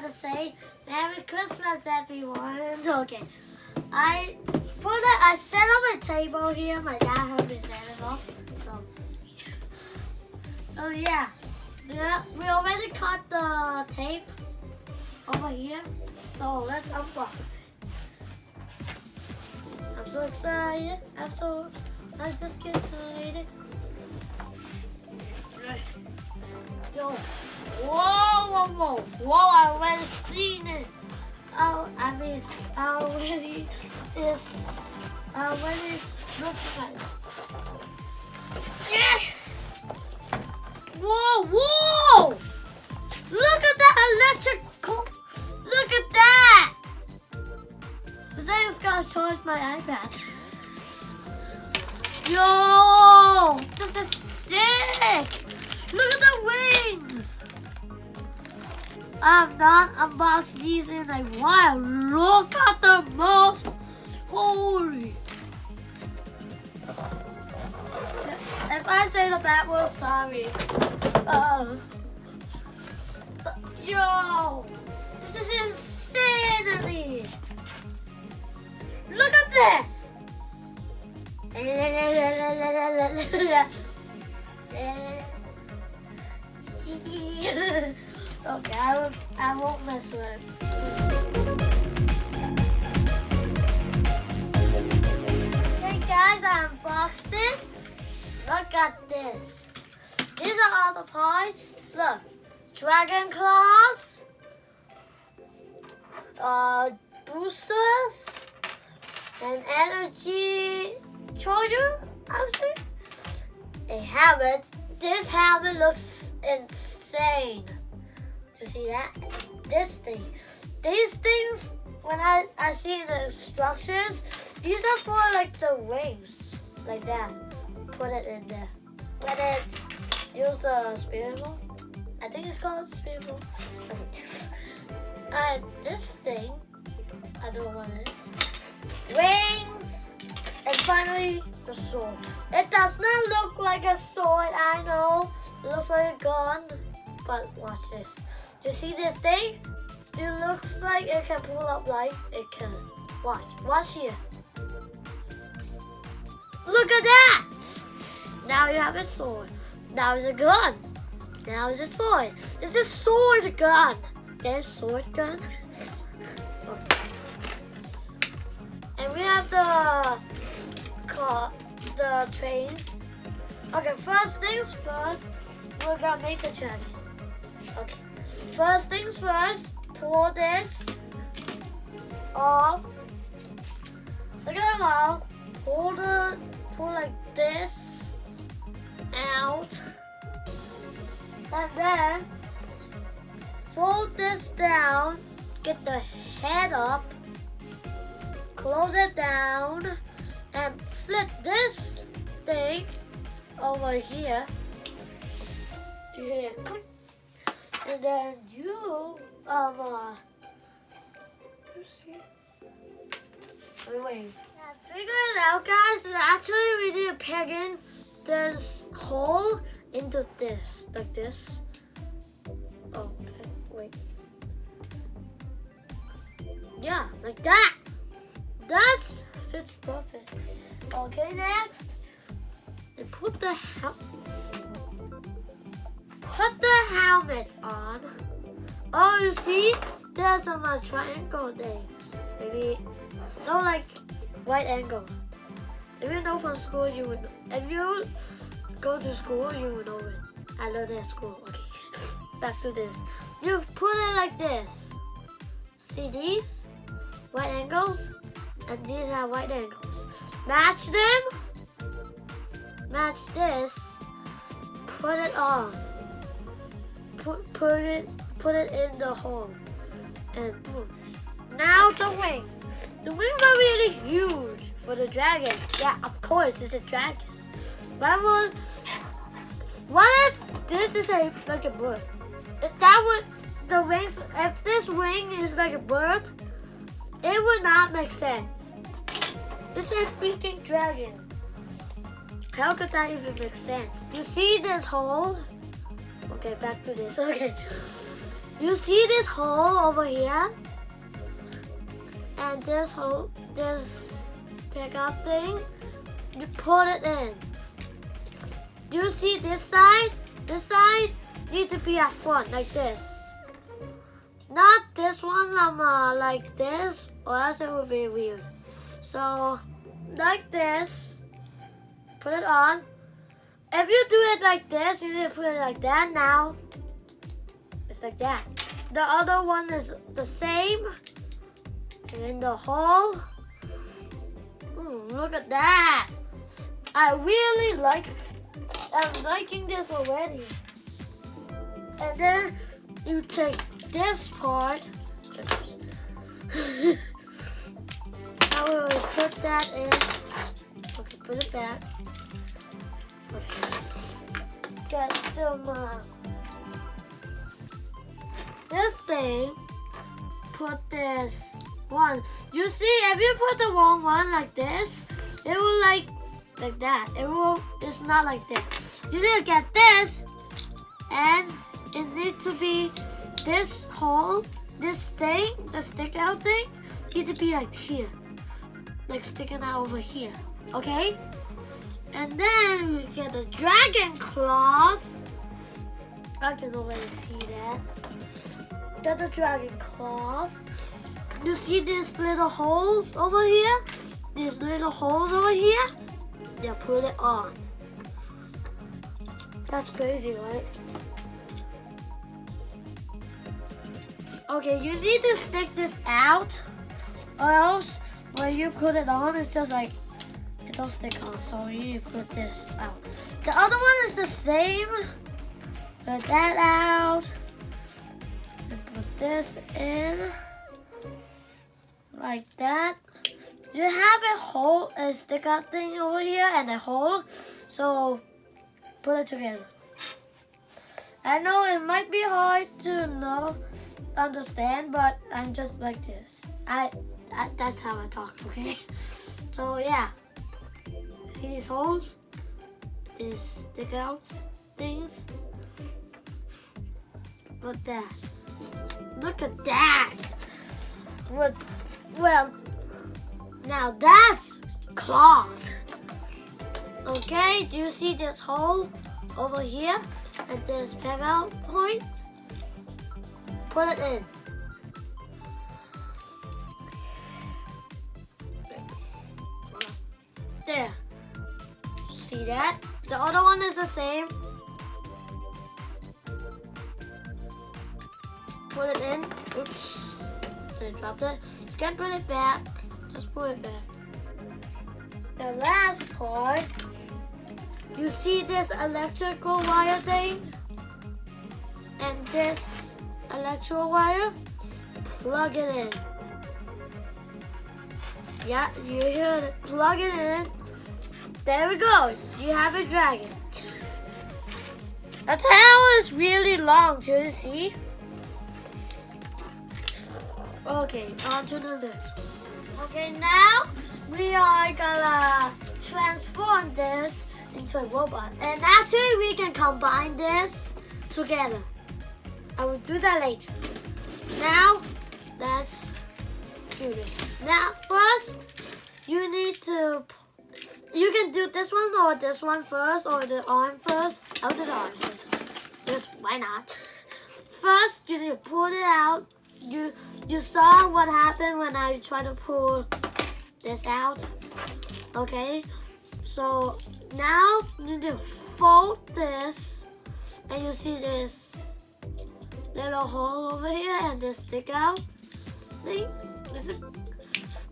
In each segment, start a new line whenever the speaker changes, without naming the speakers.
forgot to say Merry Christmas, everyone. Okay, I set up a table here. My dad helped me set it up. So yeah, we already cut the tape over here. So let's unbox it. I'm so excited. I just get excited. Yo, whoa! I already seen it. I already looks like. Yeah. Whoa! Look at that electrical. Look at that. This thing is gonna charge my iPad. Yo, this is sick. Look at the wings. I have not unboxed these in a while. Look at the mouse. Holy. If I say the bad word, sorry. Yo, this is insanity. Look at this. Okay, I won't mess with it. Okay, guys, I unboxed it. Look at this. These are all the parts. Look, dragon claws, boosters, an energy charger. I would say a helmet. This helmet looks insane. You see that? This thing. These things, when I see the instructions, these are for like the wings, like that. Put it in there. Let it use the spinner. I think it's called spinner. This thing, I don't know what it is. Wings, and finally the sword. It does not look like a sword, I know. It looks like a gun, but watch this. Do you see this thing? It looks like it can pull up like it can. Watch here. Look at that! Now you have a sword. Now it's a gun. Now it's a sword. It's a sword gun. Okay, sword gun. And we have the trains. Okay, first things first, we're gonna make the dragon. Okay, first things first, pull this off. Second of all, pull like this out, and then fold this down, get the head up, close it down, and flip this thing over here. And then wait. I figured it out, guys. Actually, we need to peg in this hole into this, like this. Oh, okay, wait. Yeah, like that. That fits perfect. Okay, next, and put the helmet on. Oh, you see, there's some triangle things. Maybe no, like right angles. If you know from school, you would. If you go to school, you would know it. I learned at school. Okay, back to this. You put it like this. See these right angles, and these are right angles. Match them. Match this. Put it on. Put it in the hole, and boom. Now the wings. The wings are really huge for the dragon. Yeah, of course, it's a dragon. But what if this is like a bird? If this wing is like a bird, it would not make sense. It's a freaking dragon. How could that even make sense? You see this hole? Okay, back to this. Okay. You see this hole over here? And this hole, this pickup thing, you put it in. Do you see this side? This side needs to be at front, like this. Not this one, like this, or else it would be weird. So, like this, put it on. If you do it like this, you need to put it like that now. It's like that. The other one is the same. And in the hole. Look at that. I'm liking this already. And then you take this part. I will put that in. Okay, put it back. Okay. Get some this thing. Put this one. You see, if you put the wrong one like this, it will like that. It's not like that. You need to get this, and it needs to be this hole, this thing, the stick out thing, need to be like here, like sticking out over here. Okay? And then we get the dragon claws. I can already see that. Get the dragon claws. You see these little holes over here? These little holes over here? Yeah, put it on. That's crazy, right? Okay, you need to stick this out, or else when you put it on, it's just like, it don't stick on, so you need to put this out. The other one is the same. Put that out. And put this in. Like that. You have a hole, a stick out thing over here and a hole. So put it together. I know it might be hard to understand, but I'm just like this. That's how I talk, okay? So yeah. See these holes? These stick out things? Look at that. Look at that. Well, now that's claws. Okay, do you see this hole over here at this peg out point? Put it in. There. See that? The other one is the same. Put it in. Oops. So I dropped it. You can't put it back. Just put it back. The last part. You see this electrical wire thing? And this electrical wire? Plug it in. Yeah, you hear it. Plug it in. There we go. You have a dragon. The tail is really long, do you see? Okay, on to the next one. Okay, now we are gonna transform this into a robot. And actually we can combine this together. I will do that later. Now, let's do this. Now, first, you need to, you can do this one or this one first, or the arm first. I'll do the arm first. Just, why not? First, you need to pull it out. You saw what happened when I tried to pull this out. Okay, so now you need to fold this, and you see this little hole over here and this stick out thing.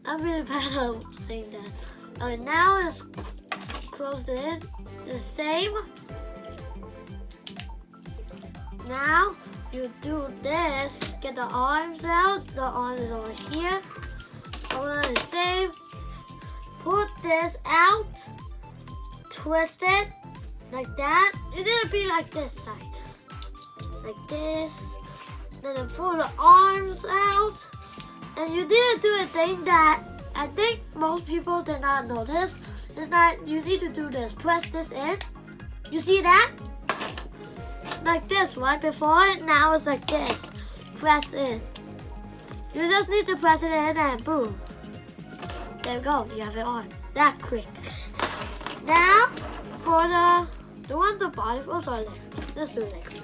I'm really bad at saying that. Okay, now it's closed in. The same. Now you do this. Get the arms out. The arms over here. Hold on the same. Put this out. Twist it like that. It didn't be like this side. Like this. Then pull the arms out. And you didn't do a thing that I think most people did not notice. Is that you need to do this. Press this in. You see that? Like this, right? Before it, now it's like this. press in. You just need to press it in and boom. There we go, you have it on. That quick. Now, for the one the body first or legs? Let's do legs.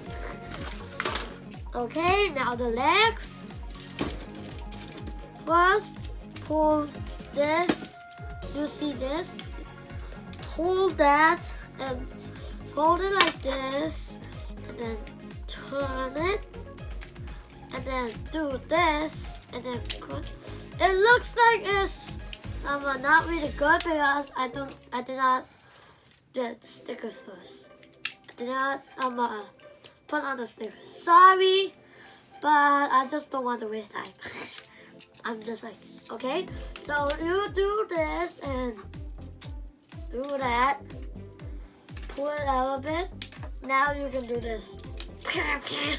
Okay, now the legs. First, pull this. You see this? Pull that and fold it like this. And then turn it. And then do this. And then it looks like it's not really good because I did not get the stickers first. I did not put on the stickers. Sorry, but I just don't want to waste time. I'm just like, okay? So you do this and do that. Pull it out a bit. Now you can do this. Okay.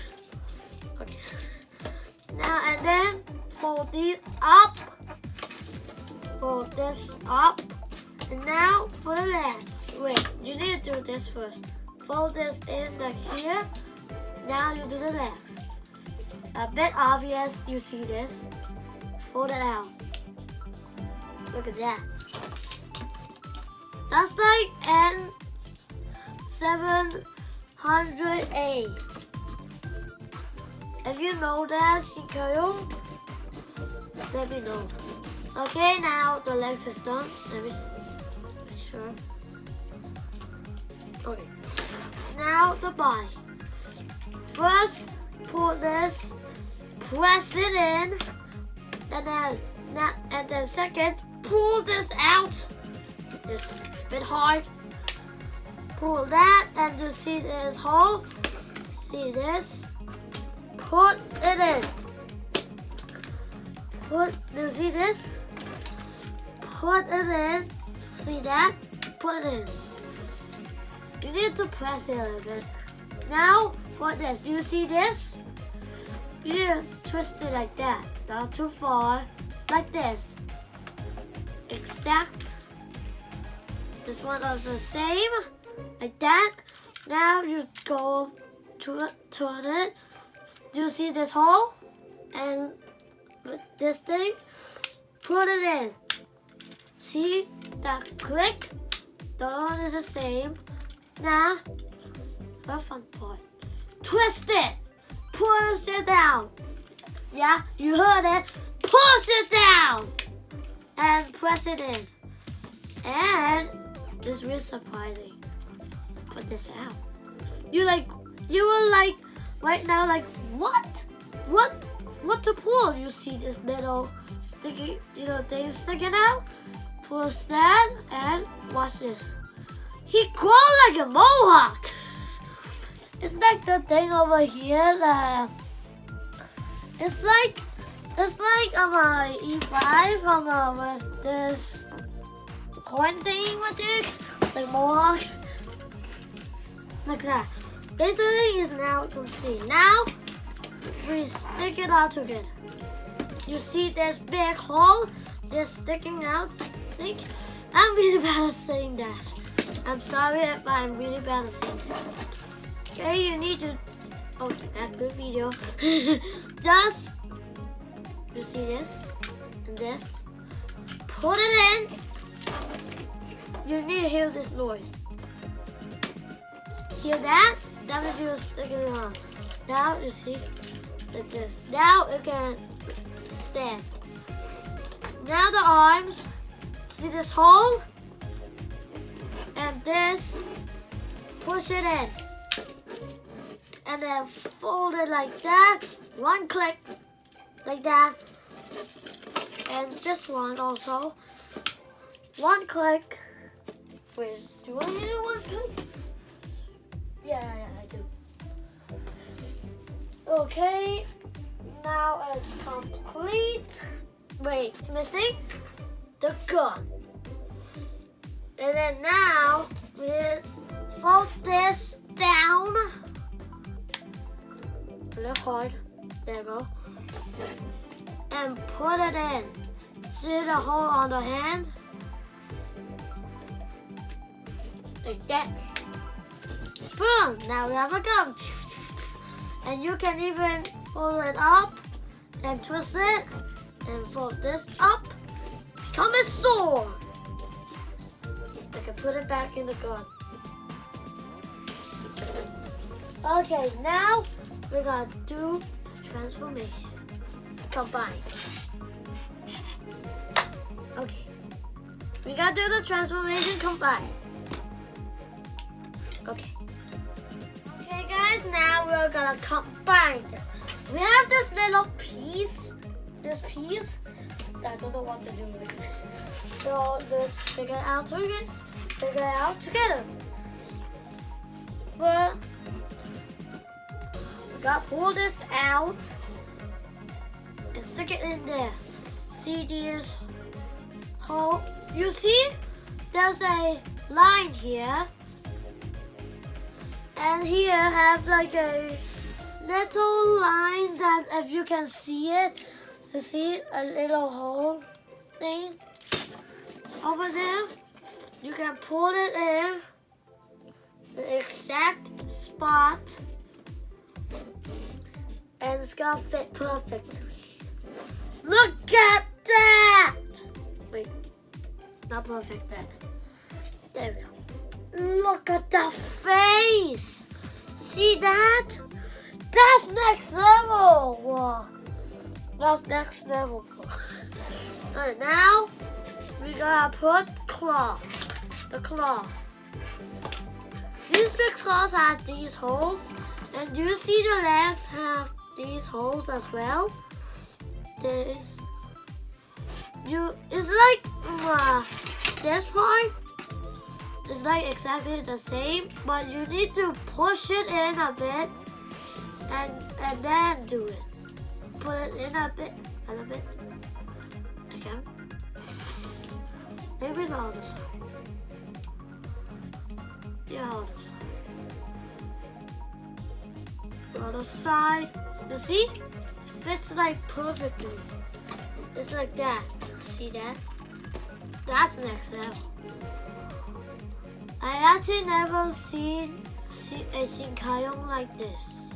Now and then fold these up. Fold this up. And now for the legs. Wait, you need to do this first. Fold this in like here. Now you do the legs. A bit obvious, you see this. Fold it out. Look at that. That's like N700A. If you know that, Shinkayo, let me know. Okay, now the legs is done. Let me make sure. Okay. Now the body. First, pull this, press it in, and then second, pull this out. It's a bit hard. Pull that, and you see this hole. See this? Put it in. You see this? Put it in. See that? Put it in. You need to press it a little bit. Now for this, you see this? You need to twist it like that. Not too far. Like this. Exact. This one is the same. Like that. Now you go to turn it. Do you see this hole? And with this thing, put it in. See that click? The other one is the same. Now, the fun part. Twist it. Push it down. Yeah, you heard it. Push it down. And press it in. And this is really surprising. Put this out. You will like right now like what to pull? You see this little sticky thing sticking out? Push that and watch this. He grows like a mohawk. It's like the thing over here. It's like my E5 with this coin thing with it, like mohawk. Like that. Basically, is now complete. Now we stick it all together. You see this big hole, this sticking out thing. I'm really bad at saying that. I'm sorry if I'm really bad at saying that. Okay, you need to. Oh, that's good video. Just you see this and this. Put it in. You need to hear this noise. Hear that? That is you sticking it on. Now you see like this. Now it can stand. Now the arms. See this hole? And this. Push it in. And then fold it like that. One click. Like that. And this one also. One click. Wait, do I need one click? Yeah, I do. Okay, now it's complete. Wait, it's missing the gun. And then now we fold this down. A little hard. There you go. And put it in. See the hole on the hand? Like that. Boom! Now we have a gun. And you can even fold it up and twist it and fold this up. Become a sword. I can put it back in the gun. Okay, now we're gonna do the transformation. Combine. Okay. We gotta do the transformation combine. Okay. Okay guys, now we're gonna combine them. We have this little piece. This piece. I don't know what to do with it. So let's figure it out together. But we gotta pull this out and stick it in there. See this hole? You see? There's a line here. And here have like a little line that if you can see it, you see a little hole thing over there. You can pull it in the exact spot and it's gonna fit perfectly. Look at that! Wait, not perfect then. There we go. Look at the face! See that? That's next level! Whoa. That's next level. And now we gotta put claws. The claws. These big claws have these holes. And do you see the legs have these holes as well? It's like this part is like exactly the same, but you need to push it in a bit and then do it. Put it in a bit. Again. Maybe the other side. Yeah, other side. The other side. You see? Fits like perfectly. It's like that. See that? That's next level. I actually never seen a Shinkayong like this.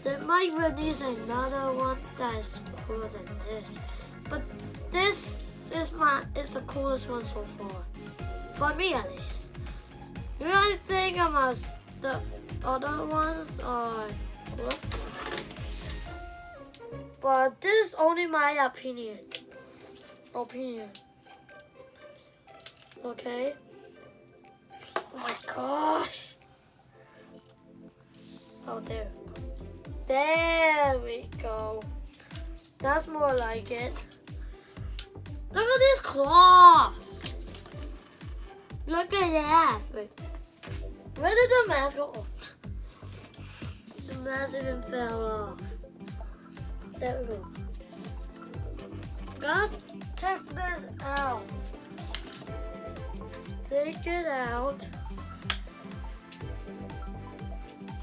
They might release another one that is cooler than this. But this is the coolest one so far. For me at least. You guys think about the other ones are cool? But this is only my opinion. Okay. Oh my gosh. Oh, there. There we go. That's more like it. Look at these claws. Look at that. Wait. Where did the mask go? Oh. The mask even fell off. There we go. Gotta check this out. Take it out.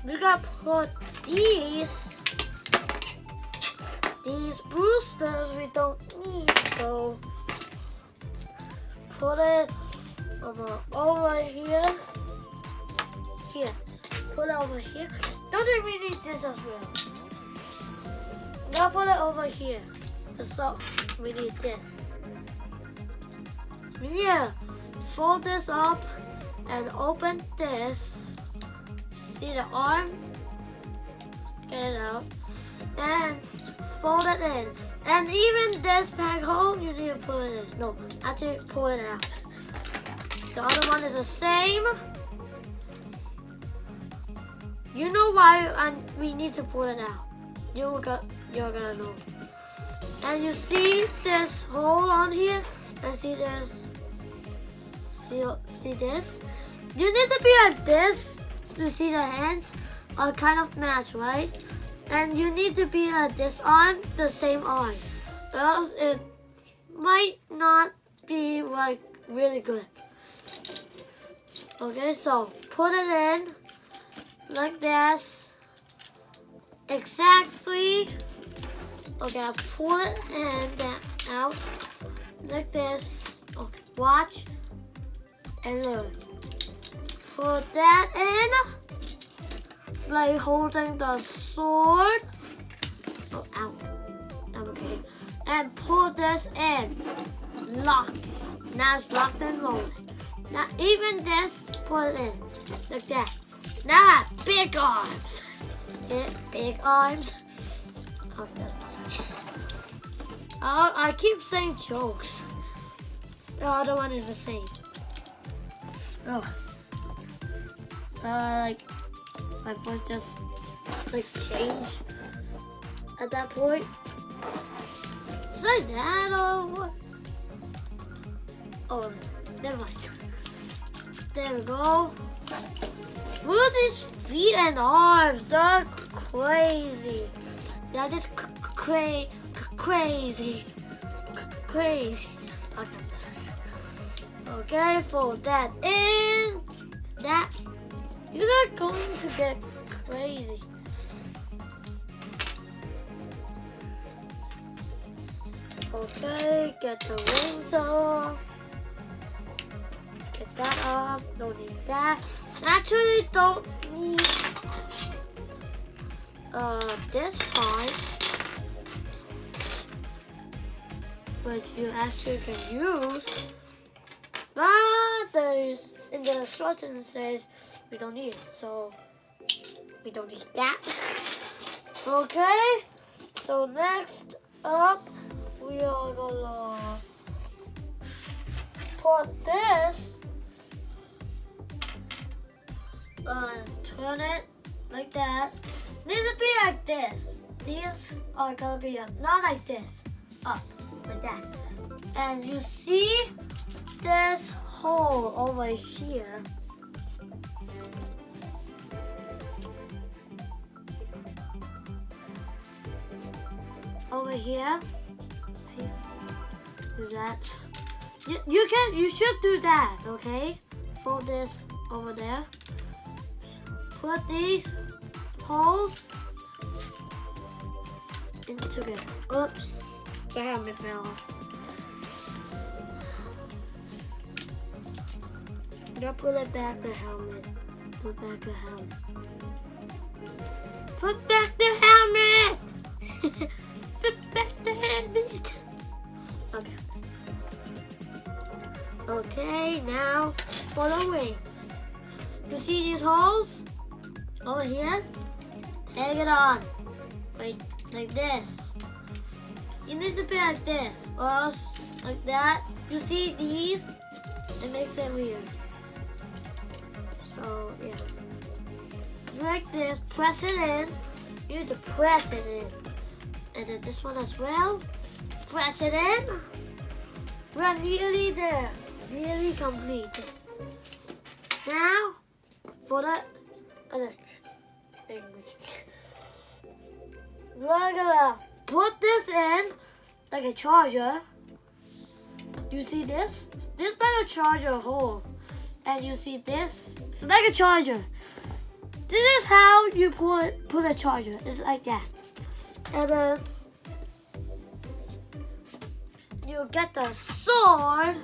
We gotta put these boosters we don't need, so put it over here. Here. Put it over here. Don't think we need this as well. Now put it over here. So we need this. Yeah. Fold this up and open this. See the arm? Get it out. And fold it in. And even this bag hole, you need to put it in. No, actually pull it out. The other one is the same. You know why we need to pull it out. You're gonna know. And you see this hole on here? And see this? See this? You need to be like this. You see the hands are kind of match, right? And you need to be like this on the same arm. Else it might not be like really good. Okay, so put it in like this. Exactly. Okay, I'll pull it and then out like this. Okay, watch and look. Put that in. like holding the sword. Oh, ow. Okay. And pull this in. Lock. Now it's locked and loaded. Now even this, put it in. Like that. Now I have big arms. Yeah, big arms. Oh, that's not funny. I keep saying jokes. The other one is the same. Oh. So like my voice just like changed at that point. Is like that or what? Oh, never mind. There we go. Look at these feet and arms. They're crazy. They're just crazy. Crazy. Okay, fold that in. That. You are going to get crazy. Okay, get the wings off. Get that off. Don't need that. Actually, don't need this part, which you actually can use. But there's in the instructions it says we don't need it, so we don't need that. Okay, so next up we are gonna put this and turn it like that. Needs to be like this. These are gonna be up, not like this, up like that. And you see this hole over here. Over here. Do that. You should do that, okay? Fold this over there. Put these holes into it. Oops, the helmet fell off. Now put it back the helmet. Put back the helmet. Put back the helmet! Put back the helmet! Okay. Okay, now for the wings. You see these holes over here? Hang it on. Like this. You need to be like this, or else like that. You see these? It makes it weird. So yeah, like this. Press it in. You need to press it in, and then this one as well. Press it in. We're nearly there. Nearly complete. Now for the electric thing. We're gonna put this in like a charger. You see this? This is like a charger hole. And you see this? It's like a charger. This is how you put a charger. It's like that. And then you get the sword,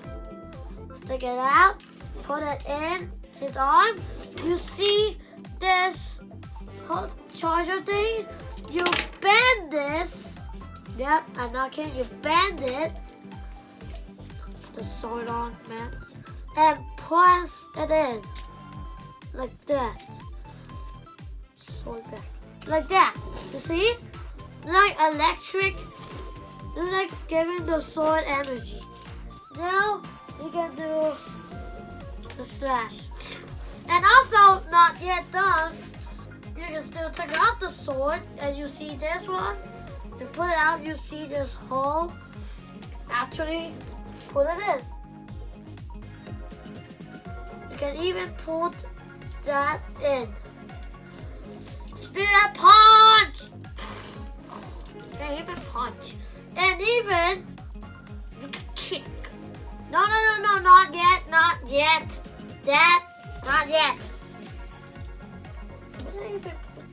stick it out, put it in his arm. You see this whole charger thing? You bend this. Yep, I'm not kidding. You bend it. Put the sword on, man. And press it in. Like that. Sword back. Like that. You see? Like electric. It's like giving the sword energy. Now you can do the slash. And also, not yet done. You can still take out the sword, and you see this one. You put it out, you see this hole. Actually, put it in. You can even put that in. Spirit punch! You can even punch. And even, you can kick. No, not yet, not yet. That, not yet. Even put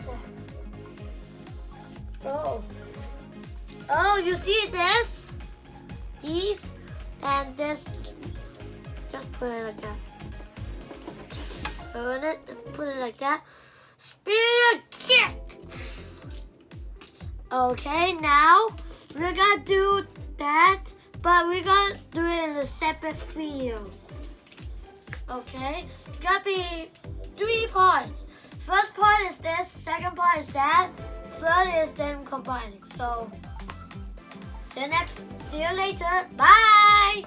that. Oh, you see this? These and this. Just put it like that. Turn it and put it like that. Spear kick. Okay, now we're gonna do that, but we're gonna do it in a separate field. Okay, it's gonna be 3 parts. First part is this, second part is that, third is them combining. So, see you later. Bye!